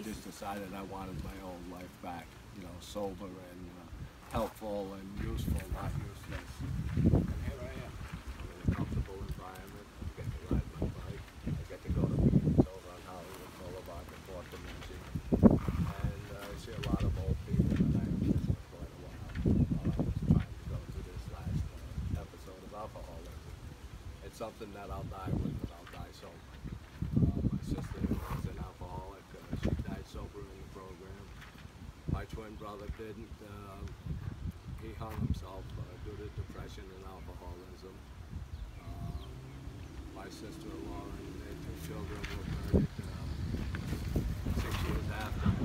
just decided I wanted my old life back, you know, sober and helpful and useful, not useless. And here I am. I'm in a comfortable environment. I get to ride my bike. I get to go to meetings over on Hollywood Boulevard, the Fourth Dimension. And I see a lot of old people that I haven't seen for quite a while I was trying to go through this last episode of alcoholism. It's something that I'll die with, but I'll die sober. My sister was an alcoholic. She died sober in the program. My twin brother didn't. He hung himself due to depression and alcoholism. My sister Lauren, their two children were murdered 6 years after.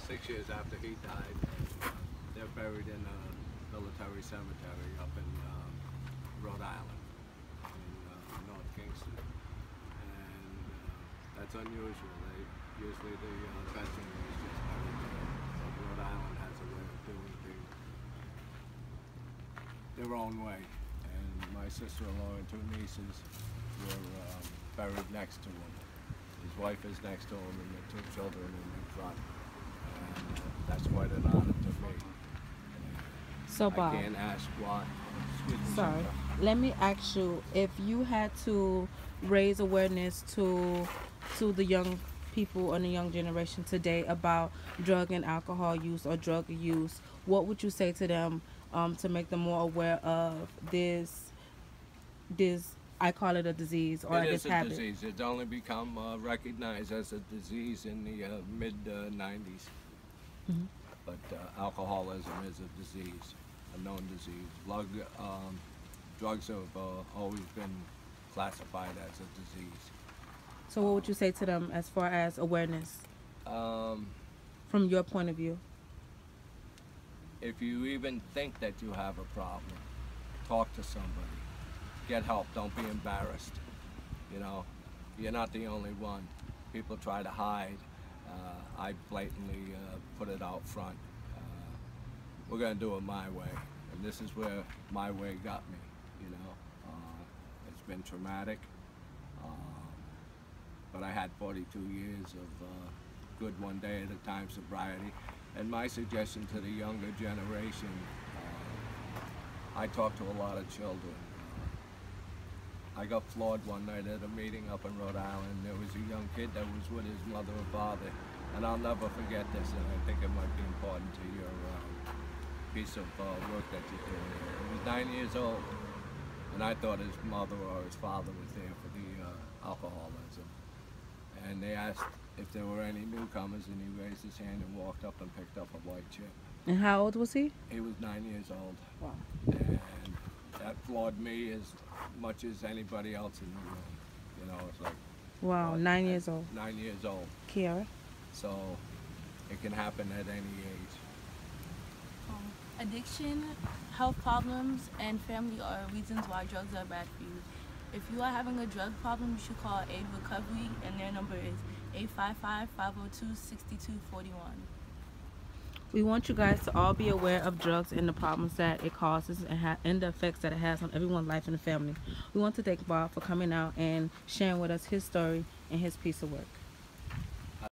6 years after he died. They're buried in a military cemetery up in Rhode Island, in North Kingston. And that's unusual. Usually the veteran is just buried there. But Rhode Island has a way of doing things their own way. And my sister-in-law and two nieces were buried next to him. His wife is next to him and the two children in front. And that's quite an honor to me. So Bob, I can't ask why. Sorry. Let me ask you, if you had to raise awareness to the young people or the young generation today about drug and alcohol use or drug use, what would you say to them to make them more aware of this I call it a disease or this habit? It is a disease. It's only become recognized as a disease in the mid-90s. Mm-hmm. But alcoholism is a disease, a known disease. Drugs have always been classified as a disease. So what would you say to them as far as awareness from your point of view? If you even think that you have a problem, talk to somebody. Get help. Don't be embarrassed. You know, you're not the only one. People try to hide. I blatantly put it out front. We're going to do it my way. And this is where my way got me, you know. It's been traumatic. But I had 42 years of good one day at a time sobriety. And my suggestion to the younger generation, I talk to a lot of children. I got floored one night at a meeting up in Rhode Island. There was a young kid that was with his mother and father. And I'll never forget this, and I think it might be important to your piece of work that you're doing. He was 9 years old, and I thought his mother or his father was there for the alcoholism. And they asked if there were any newcomers, and he raised his hand and walked up and picked up a white chip. And how old was he? He was 9 years old. Wow. And that floored me as much as anybody else in the room. You know, it's like... Wow, 9 years old. 9 years old. Kiara? So it can happen at any age. Addiction, health problems, and family are reasons why drugs are bad for you. If you are having a drug problem, you should call Aid Recovery, and their number is 855-502-6241. We want you guys to all be aware of drugs and the problems that it causes and the effects that it has on everyone's life and the family. We want to thank Bob for coming out and sharing with us his story and his piece of work.